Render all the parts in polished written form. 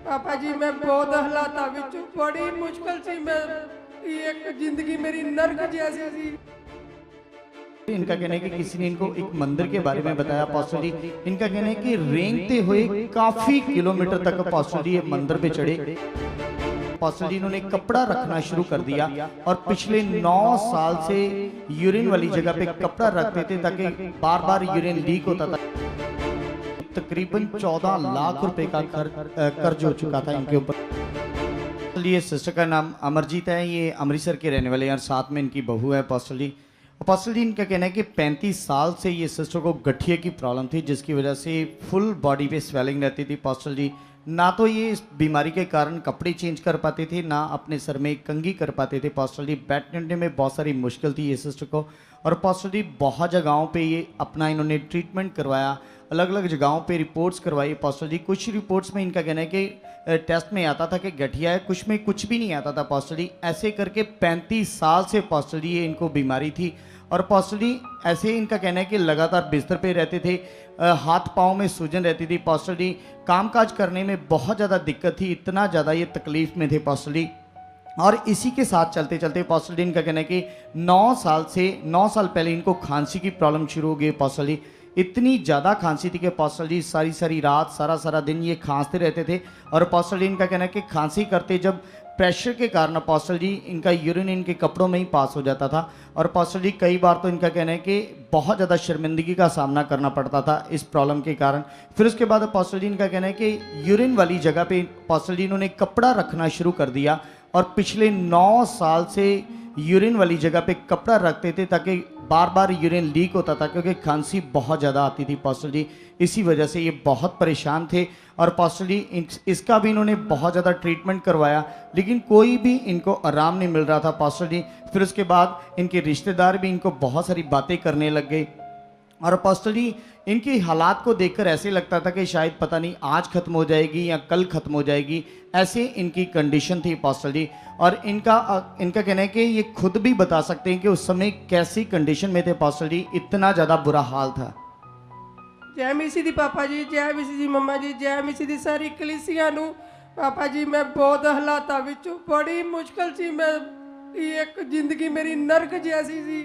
पापा जी मैं बहुत हालात विच बड़ी मुश्किल सी मैं एक जिंदगी मेरी नरक जैसी सी। इनका कहना है कि किसी ने इनको एक मंदिर के बारे में बताया पास्टर जी। इनका कहना है कि रेंगते हुए काफी किलोमीटर तक पास्टर जी ये मंदिर पे चढ़े। पास्टर जी इन्होंने कपड़ा रखना शुरू कर दिया और पिछले 9 साल से यूरिन वाली जगह पे कपड़ा रखते थे ताकि बार बार यूरिन लीक होता था। तकरीबन 14 लाख रुपए का कर्ज हो चुका था इनके ऊपर। ये सिस्टर का नाम अमरजीत है, ये अमृतसर के रहने वाले हैं और साथ में इनकी बहू है पास्टर जी। पास्टर जी इनका कहना है कि 35 साल से ये सिस्टर को गठिया की प्रॉब्लम थी जिसकी वजह से फुल बॉडी पे स्वेलिंग रहती थी पास्टर जी। ना तो ये इस बीमारी के कारण कपड़े चेंज कर पाते थे, ना अपने सर में कंघी कर पाते थे पास्टर जी। बैठने में बहुत सारी मुश्किल थी ये सिस्टर को। और पास्टर जी बहुत जगहों पे ये अपना इन्होंने ट्रीटमेंट करवाया, अलग अलग जगहों पे रिपोर्ट्स करवाई पास्टर जी। कुछ रिपोर्ट्स में इनका कहना है कि टेस्ट में आता था कि गठिया है, कुछ में कुछ भी नहीं आता था पास्टर जी। ऐसे करके 35 साल से पास्टर जी ये इनको बीमारी थी। और पास्टर जी ऐसे इनका कहना है कि लगातार बिस्तर पे रहते थे, हाथ पाँव में सूजन रहती थी पास्टर जी। कामकाज करने में बहुत ज़्यादा दिक्कत थी, इतना ज़्यादा ये तकलीफ़ में थे पास्टर जी। और इसी के साथ चलते चलते पास्टर जी इनका कहना है कि 9 साल पहले इनको खांसी की प्रॉब्लम शुरू हो गई पास्टर जी। इतनी ज़्यादा खांसी थी कि पास्टर जी सारी सारी रात सारा दिन ये खांसते रहते थे। और पास्टर जी इनका कहना है कि खांसी करते जब प्रेशर के कारण पास्टर जी इनका यूरिन इनके कपड़ों में ही पास हो जाता था। और पास्टर जी कई बार तो इनका कहना है कि बहुत ज़्यादा शर्मिंदगी का सामना करना पड़ता था इस प्रॉब्लम के कारण। फिर उसके बाद पास्टर जी इनका कहना है कि यूरिन वाली जगह पे पास्टर जी इन्होंने कपड़ा रखना शुरू कर दिया और पिछले 9 साल से यूरिन वाली जगह पे कपड़ा रखते थे ताकि बार बार यूरिन लीक होता था क्योंकि खांसी बहुत ज़्यादा आती थी पास्टर जी। इसी वजह से ये बहुत परेशान थे। और पास्टर जी इसका भी इन्होंने बहुत ज़्यादा ट्रीटमेंट करवाया लेकिन कोई भी इनको आराम नहीं मिल रहा था पास्टर जी। फिर उसके बाद इनके रिश्तेदार भी इनको बहुत सारी बातें करने लग गए। और पास्टर जी इनकी हालात को देखकर ऐसे लगता था कि शायद पता नहीं आज ख़त्म हो जाएगी या कल ख़त्म हो जाएगी, ऐसे इनकी कंडीशन थी पास्टर जी। और इनका कहना है कि ये खुद भी बता सकते हैं कि उस समय कैसी कंडीशन में थे पास्टर जी, इतना ज़्यादा बुरा हाल था। जय मिसी दी पापा जी, जय मिसी दी मम्मा जी, जय मिसी दी सारी कलीसिया नू। पापा जी मैं बहुत हालात विच बड़ी मुश्किल सी मैं एक जिंदगी मेरी नरक जैसी सी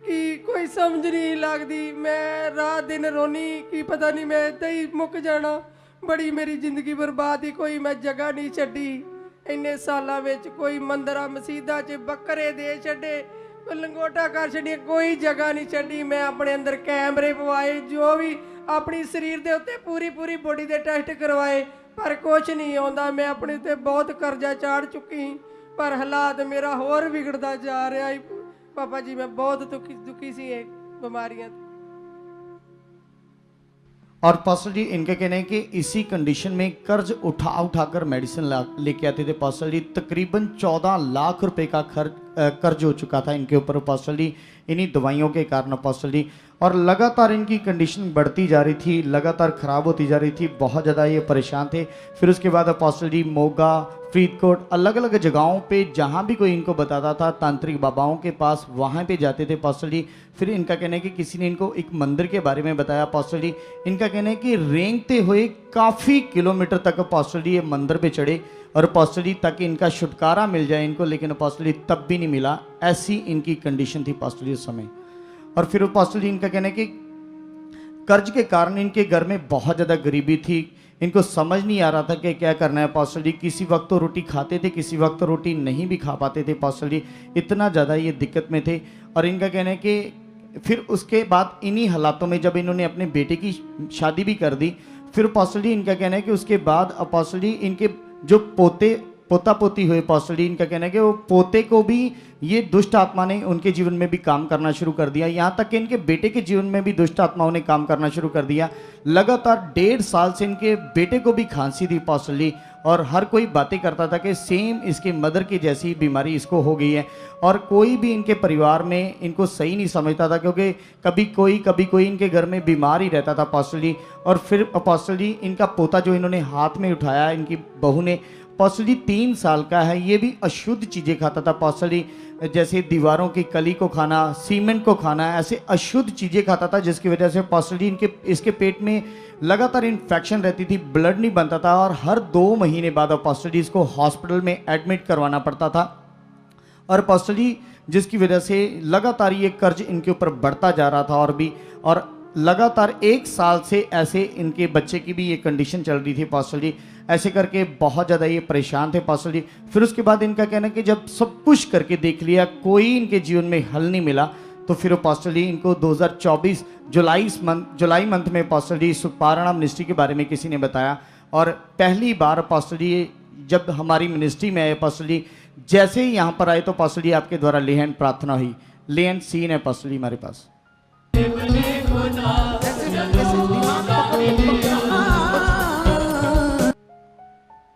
कि कोई समझ नहीं लगती। मैं रात दिन रोनी कि पता नहीं मैं इदा ही मुक जाना। बड़ी मेरी जिंदगी बर्बाद ही, कोई मैं जगह नहीं छड्डी इन्ने सालों में। कोई मंदिर मसीदा च बकरे दे छड्डे, कोई लंगोटा कर छड्डी, कोई जगह नहीं छड्डी। मैं अपने अंदर कैमरे पवाए, जो भी अपनी शरीर के उत्ते पूरी बॉडी के टेस्ट करवाए पर कुछ नहीं आता। मैं अपने ते बहुत कर्जा चाड़ चुकी पर हालात मेरा होर बिगड़ता जा रहा है पापा जी। मैं बहुत दुखी सी बीमारियां। और पास्टर जी इनका कहना है कि इसी कंडीशन में कर्ज उठाकर मेडिसिन लेके आते थे पास्टर जी। तकरीबन 14 लाख रुपए का कर्ज हो चुका था इनके ऊपर पास्टर जी, इन्हीं दवाइयों के कारण पास्टर जी। और लगातार इनकी कंडीशन बढ़ती जा रही थी, लगातार ख़राब होती जा रही थी, बहुत ज़्यादा ये परेशान थे। फिर उसके बाद पास्टर जी मोगा, फरीदकोट, अलग अलग जगहों पे जहाँ भी कोई इनको बताता था तांत्रिक बाबाओं के पास, वहाँ पे जाते थे पास्टर जी। फिर इनका कहना है कि किसी ने इनको एक मंदिर के बारे में बताया पास्टर जी। इनका कहना है कि रेंगते हुए काफ़ी किलोमीटर तक पास्टर जी ये मंदिर पे चढ़े और पास्टर जी ताकि इनका छुटकारा मिल जाए इनको, लेकिन पास्टर जी तब भी नहीं मिला। ऐसी इनकी कंडीशन थी पास्टर जी उस समय। और फिर पास्टर जी इनका कहना है कि कर्ज के कारण इनके घर में बहुत ज़्यादा गरीबी थी, इनको समझ नहीं आ रहा था कि क्या करना है पास्टर जी। किसी वक्त तो रोटी खाते थे, किसी वक्त तो रोटी नहीं भी खा पाते थे पास्टर जी, इतना ज़्यादा ये दिक्कत में थे। और इनका कहना है कि फिर उसके बाद इन्हीं हालातों में जब इन्होंने अपने बेटे की शादी भी कर दी, फिर पास्टर जी इनका कहना है कि उसके बाद पास्टर जी इनके जो पोता पोती हुए पास्टर जी, इनका कहना है कि वो पोते को भी ये दुष्ट आत्मा ने उनके जीवन में भी काम करना शुरू कर दिया। यहाँ तक कि इनके बेटे के जीवन में भी दुष्ट आत्माओं ने काम करना शुरू कर दिया। लगातार 1.5 साल से इनके बेटे को भी खांसी थी पास्टर जी और हर कोई बातें करता था कि सेम इसके मदर की जैसी बीमारी इसको हो गई है। और कोई भी इनके परिवार में इनको सही नहीं समझता था क्योंकि कभी कोई इनके घर में बीमार ही रहता था पास्टर जी। और फिर पास्टर जी इनका पोता जो इन्होंने हाथ में उठाया, इनकी बहू ने, पास्टर जी 3 साल का है, ये भी अशुद्ध चीज़ें खाता था पास्टर जी, जैसे दीवारों की कली को खाना, सीमेंट को खाना, ऐसे अशुद्ध चीज़ें खाता था जिसकी वजह से पास्टर जी इसके पेट में लगातार इन्फेक्शन रहती थी, ब्लड नहीं बनता था और हर 2 महीने महीने बाद अपोस्टल जी इसको हॉस्पिटल में एडमिट करवाना पड़ता था। और अपोस्टल जी जिसकी वजह से लगातार ये कर्ज इनके ऊपर बढ़ता जा रहा था और लगातार 1 साल से ऐसे इनके बच्चे की भी ये कंडीशन चल रही थी अपोस्टल जी। ऐसे करके बहुत ज़्यादा ये परेशान थे अपोस्टल जी। फिर उसके बाद इनका कहना है कि जब सब कुछ करके देख लिया, कोई इनके जीवन में हल नहीं मिला, तो फिर अपोस्टल जी इनको 2024 जुलाई मंथ में अपोस्टल जी सुखपारायण मिनिस्ट्री के बारे में किसी ने बताया। और पहली बार अपोस्टल जी जब हमारी मिनिस्ट्री में आए अपोस्टल जी, जैसे ही यहाँ पर आए तो अपोस्टल जी आपके द्वारा ले हैंड प्रार्थना हुई। ले हैंड सीन है अपोस्टल जी हमारे पास।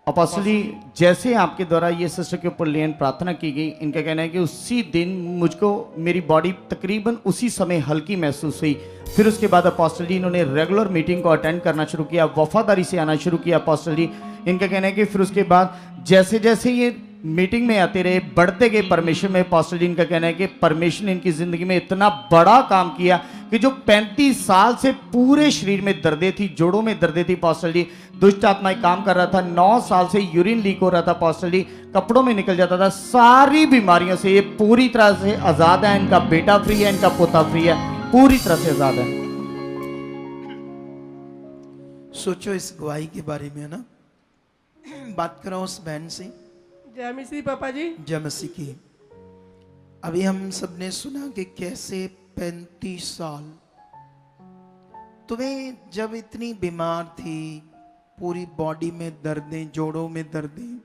अपोस्टल जी जैसे आपके द्वारा ये सिस्टर के ऊपर ले हैंड प्रार्थना की गई, इनका कहना है कि उसी दिन मुझको मेरी बॉडी तकरीबन उसी समय हल्की महसूस हुई। फिर उसके बाद अपोस्टल जी इन्होंने रेगुलर मीटिंग को अटेंड करना शुरू किया, वफादारी से आना शुरू किया अपोस्टल जी। इनका कहना है कि फिर उसके बाद जैसे जैसे ये मीटिंग में आते रहे, बढ़ते गए परमेश्वर में। अपोस्टल जी इनका कहना है कि परमेश्वर ने इनकी जिंदगी में इतना बड़ा काम किया कि जो 35 साल से पूरे शरीर में दर्दें थी, जोड़ों में दर्दें थी अपोस्टल जी, दुष्ट आत्माएं काम कर रहा था, 9 साल से यूरिन लीक हो रहा था अपोस्टल जी, कपड़ों में निकल जाता था, सारी बीमारियों से ये पूरी तरह से आजाद है। इनका बेटा फ्री है, इनका पोता फ्री है, पूरी तरह से आजाद है। सोचो इस गवाही के बारे में, है ना। बात कर रहा हूं उस बहन से, जय मसीह पापा जी। जय मसीह की। अभी हम सबने सुना कि कैसे 35 साल तुम्हें जब इतनी बीमार थी, पूरी बॉडी में दर्दें, जोड़ों में दर्दें,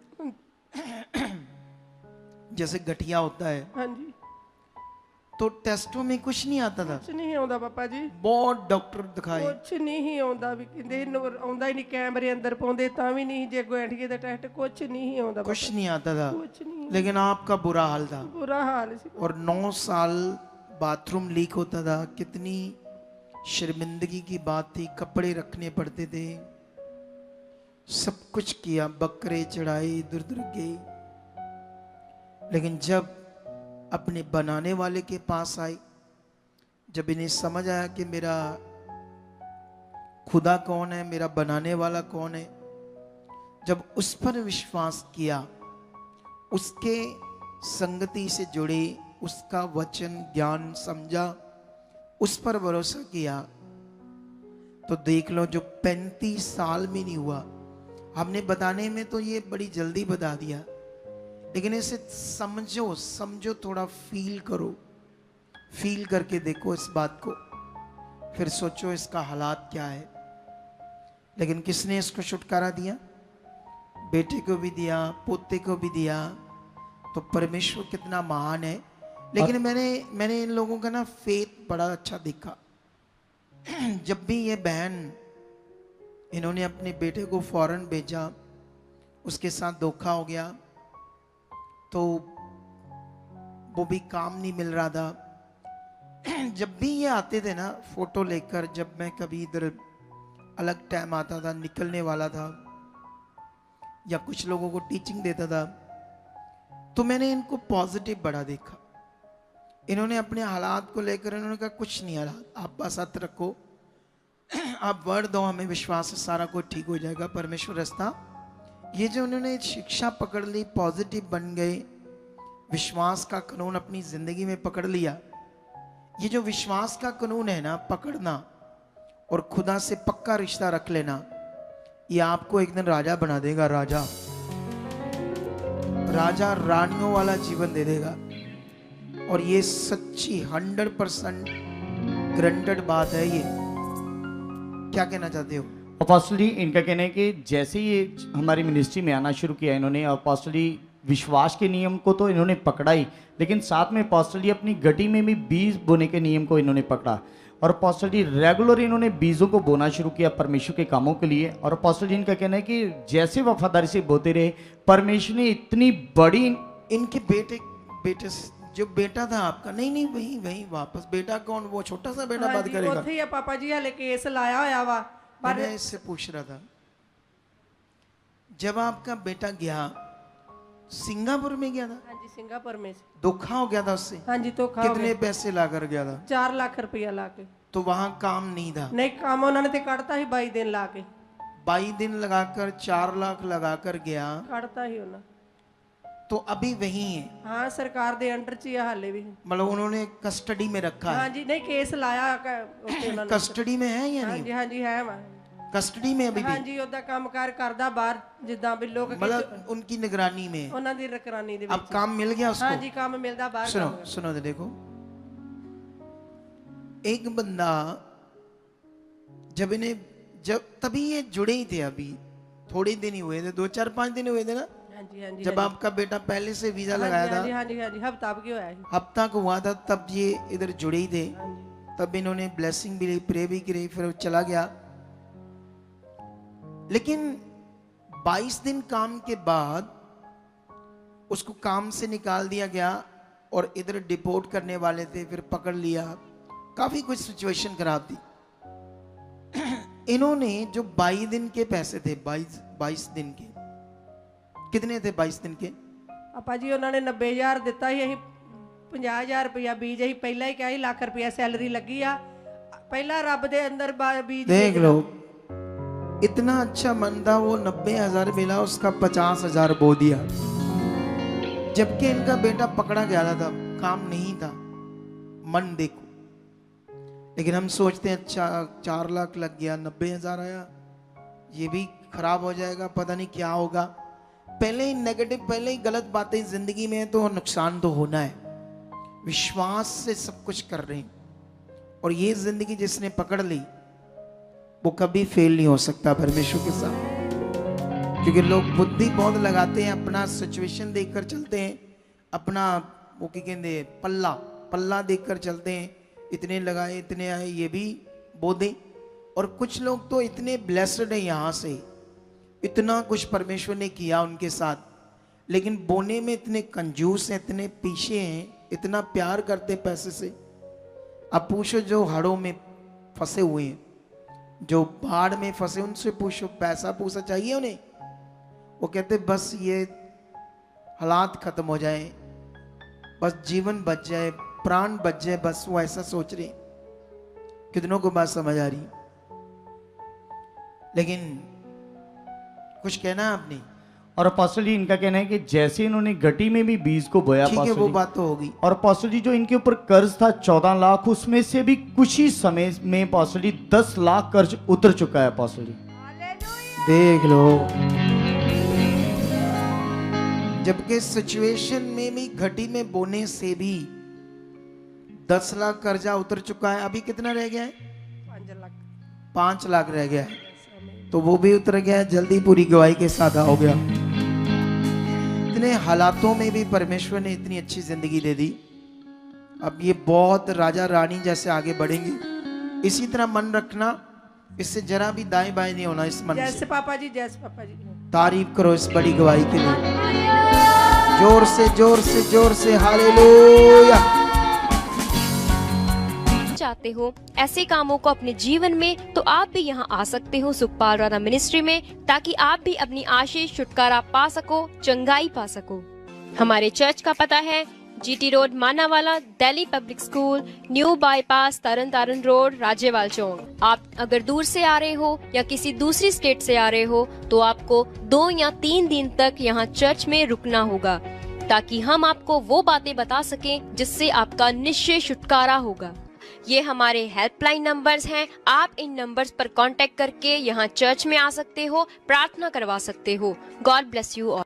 जैसे गठिया होता है, हाँ जी, तो टेस्टों में कुछ नहीं आता था। कुछ नहीं आਉਂਦਾ पापा जी, बहुत डॉक्टर दिखाए, कुछ नहीं ਆਉਂਦਾ ਵੀ ਕਹਿੰਦੇ ਆਉਂਦਾ ਹੀ ਨਹੀਂ, ਕੈਮਰੇ ਅੰਦਰ ਪਾਉਂਦੇ ਤਾਂ ਵੀ ਨਹੀਂ, ਜੇ ਗੋਇੰਟਕੇ ਦਾ ਟੈਸਟ ਕੁਝ ਨਹੀਂ ਆਉਂਦਾ, कुछ नहीं आता था, कुछ नहीं, लेकिन आपका बुरा हाल था। बुरा हाल सी। और 9 साल बाथरूम लीक होता था, कितनी शर्मिंदगी की बात थी, कपड़े रखने पड़ते थे, सब कुछ किया, बकरे चढ़ाए, इधर उधर गए, लेकिन जब अपने बनाने वाले के पास आई, जब इन्हें समझ आया कि मेरा खुदा कौन है, मेरा बनाने वाला कौन है, जब उस पर विश्वास किया, उसके संगति से जुड़े, उसका वचन ज्ञान समझा, उस पर भरोसा किया, तो देख लो जो 35 साल में नहीं हुआ। हमने बताने में तो ये बड़ी जल्दी बता दिया, लेकिन इसे समझो, थोड़ा फील करो, फील करके देखो इस बात को, फिर सोचो इसका हालात क्या है। लेकिन किसने इसको छुटकारा दिया? बेटे को भी दिया, पोते को भी दिया, तो परमेश्वर कितना महान है। लेकिन मैंने इन लोगों का ना फेथ बड़ा अच्छा देखा। जब भी ये बहन, इन्होंने अपने बेटे को फॉरेन भेजा, उसके साथ धोखा हो गया, तो वो भी काम नहीं मिल रहा था। जब भी ये आते थे ना फोटो लेकर, जब मैं कभी इधर अलग टाइम आता था, निकलने वाला था, या कुछ लोगों को टीचिंग देता था, तो मैंने इनको पॉजिटिव बड़ा देखा। इन्होंने अपने हालात को लेकर इन्होंने कहा कुछ नहीं हालात, आप बस हाथ रखो, आप वर्ड दो, हमें विश्वास है सारा कुछ ठीक हो जाएगा, परमेश्वर रास्ता। ये जो उन्होंने शिक्षा पकड़ ली, पॉजिटिव बन गए, विश्वास का कानून अपनी जिंदगी में पकड़ लिया। ये जो विश्वास का कानून है ना, पकड़ना और खुदा से पक्का रिश्ता रख लेना, ये आपको एक दिन राजा बना देगा। राजा रानियों वाला जीवन दे देगा। और ये सच्ची 100% ग्रांटेड बात है। ये क्या कहना चाहते हो? अपोस्टल जी इनका कहना है कि जैसे ये हमारी मिनिस्ट्री में आना शुरू किया इन्होंने, अपोस्टल जी विश्वास के नियम को तो इन्होंने पकड़ा ही, लेकिन साथ में अपोस्टल जी अपनी गटी में भी बीज बोने के नियम को इन्होंने पकड़ा। और अपोस्टल जी रेगुलर इन्होंने बीजों को बोना शुरू किया परमेश्वर के कामों के लिए। और अपोस्टल जी इनका कहना है कि जैसे वफादारी से बोते रहे, परमेश्वर ने इतनी बड़ी इनके बेटे जो बेटा था आपका, नहीं वही वापस बेटा कौन, वो छोटा सा बेटा बात करेगा। ਉੱਥੇ ਹੀ ਆ ਪਾਪਾ ਜੀ, ਹਲੇ ਕੇਸ ਲਾਇਆ ਹੋਇਆ ਵਾ। पर मैं इससे पूछ रहा था, जब आपका बेटा गया, सिंगापुर में गया था? हाँ जी, सिंगापुर में। धोखा हो गया था उससे? हाँ जी, धोखा। कितने पैसे लाकर गया था? 4 लाख रुपया ला के। तो वहां काम नहीं था? नहीं, काम उन्होंने तो कटता ही 22 दिन ला के। 22 दिन लगाकर 4 लाख लगाकर गया, ਕੱਢਤਾ ਹੀ ਉਹਨਾਂ। तो अभी वही है, ਹਾਂ ਸਰਕਾਰ ਦੇ ਅੰਡਰ 'ਚ ਹੀ ਆ ਹਾਲੇ ਵੀ। मतलब उन्होंने कस्टडी में रखा है। ਹਾਂਜੀ ਨਹੀਂ ਕੇਸ ਲਾਇਆ ਉੱਤੇ ਉਹਨਾਂ ਨੇ। कस्टडी में है या नहीं? ਹਾਂਜੀ ਹਾਂਜੀ ਹੈ ਵਾ। कस्टडी में अभी भी, ਹਾਂਜੀ ਉਹਦਾ ਕੰਮਕਾਰ ਕਰਦਾ ਬਾਹਰ ਜਿੱਦਾਂ ਵੀ ਲੋਕ मतलब उनकी निगरानी में है। ਉਹਨਾਂ ਦੀ ਨਿਗਰਾਨੀ ਦੇ अब ਵਿੱਚ। काम मिल गया उसको? ਹਾਂਜੀ ਕੰਮ ਮਿਲਦਾ ਬਾਹਰ। सुनो सुनो तो देखो, एक बंदा जब तभी ये जुड़े ही थे, अभी थोड़े दिन ही हुए थे, 2-4-5 दिन हुए थे ना, ਹਾਂਜੀ ਹਾਂਜੀ जब आपका बेटा पहले से वीजा लगाया था, ਹਾਂਜੀ ਹਾਂਜੀ ਹਾਂਜੀ ਹਫਤਾ ਕੀ ਹੋਇਆ ਸੀ। हफ्ता को हुआ था, तब ये इधर जुड़े ही थे। ਹਾਂਜੀ तब इन्होंने ब्लेसिंग भी ली, प्रे भी की, फिर वो चला गया। लेकिन 22 दिन काम के बाद उसको काम से निकाल दिया गया और इधर डिपोर्ट करने वाले थे, फिर पकड़ लिया, काफी कुछ सिचुएशन खराब थी। इन्होंने जो 22 दिन के पैसे थे, 22 दिन के कितने थे? 22 दिन के ਆਪਾ ਜੀ ਉਹਨਾਂ ਨੇ 90000 ਦਿੱਤਾ ਸੀ। ਅਸੀਂ 50000 ਰੁਪਇਆ ਬੀਜ ਅਸੀਂ ਪਹਿਲਾਂ ਹੀ ਕਿਹਾ ਸੀ, ਲੱਖ ਰੁਪਇਆ ਸੈਲਰੀ ਲੱਗੀ ਆ। ਪਹਿਲਾਂ ਰੱਬ ਦੇ ਅੰਦਰ ਬੀਜ देख लो, इतना अच्छा बंदा, वो 90,000 मिला, उसका 50,000 बो दिया, जबकि इनका बेटा पकड़ा गया था, काम नहीं था। मन देखो। लेकिन हम सोचते हैं अच्छा 4 लाख लग गया, 90,000 आया, ये भी खराब हो जाएगा, पता नहीं क्या होगा। पहले ही नेगेटिव, पहले ही गलत बातें जिंदगी में है तो नुकसान तो होना है। विश्वास से सब कुछ कर रहे हैं, और ये जिंदगी जिसने पकड़ ली वो कभी फेल नहीं हो सकता परमेश्वर के साथ। क्योंकि लोग बुद्धि बहुत लगाते हैं, अपना सिचुएशन देखकर चलते हैं, अपना वो क्या कहते हैं पल्ला देखकर चलते हैं, इतने लगाए इतने आए, ये भी बोधे। और कुछ लोग तो इतने ब्लेस्ड हैं, यहाँ से इतना कुछ परमेश्वर ने किया उनके साथ, लेकिन बोने में इतने कंजूस हैं, इतने पीछे हैं, इतना प्यार करते पैसे से। अब पूछो जो हाड़ों में फंसे हुए हैं, जो बाढ़ में फंसे, उनसे पूछो, पैसा पूछा चाहिए उन्हें? वो कहते बस ये हालात खत्म हो जाए, बस जीवन बच जाए, प्राण बच जाए, बस वो ऐसा सोच रहे। कितनों को बात समझ आ रही? लेकिन कुछ कहना है आपने? और अपोस्टल जी इनका कहना है कि जैसे इन्होंने घटी में भी बीज को बोया, ठीक है, अपोस्टल वो जी, बात तो होगी। और अपोस्टल जी जो इनके ऊपर कर्ज था 14 लाख, उसमें से भी कुछ ही समय में अपोस्टल जी 10 लाख कर्ज उतर चुका है अपोस्टल जी। देख लो, जबकि सिचुएशन में भी घटी में बोने से भी 10 लाख कर्जा उतर चुका है। अभी कितना रह गया है? 5 ਲੱਖ 5 लाख रह गया है, तो वो भी उतर गया है, जल्दी पूरी गवाही के साथ हो गया। इतने हालातों में भी परमेश्वर ने इतनी अच्छी जिंदगी दे दी। अब ये बहुत राजा रानी जैसे आगे बढ़ेंगे। इसी तरह मन रखना, इससे जरा भी दाएं बाएं नहीं होना। इस मन जैसे से पापा जी, जैसे पापा जी। तारीफ करो इस बड़ी गवाही के लिए, जोर से जोर से जोर से हालेलुया। चाहते हो ऐसे कामों को अपने जीवन में, तो आप भी यहाँ आ सकते हो सुखपाल राणा मिनिस्ट्री में, ताकि आप भी अपनी आशीष छुटकारा पा सको, चंगाई पा सको। हमारे चर्च का पता है GT road Manawala, Delhi public school, new bypass, Tarn Taran road, Rajewal Chowk. आप अगर दूर से आ रहे हो या किसी दूसरी स्टेट से आ रहे हो, तो आपको 2 या 3 दिन तक यहाँ चर्च में रुकना होगा, ताकि हम आपको वो बातें बता सकें जिससे आपका निश्चय छुटकारा होगा। ये हमारे हेल्पलाइन नंबर्स हैं। आप इन नंबर्स पर कांटेक्ट करके यहाँ चर्च में आ सकते हो, प्रार्थना करवा सकते हो। God bless you all.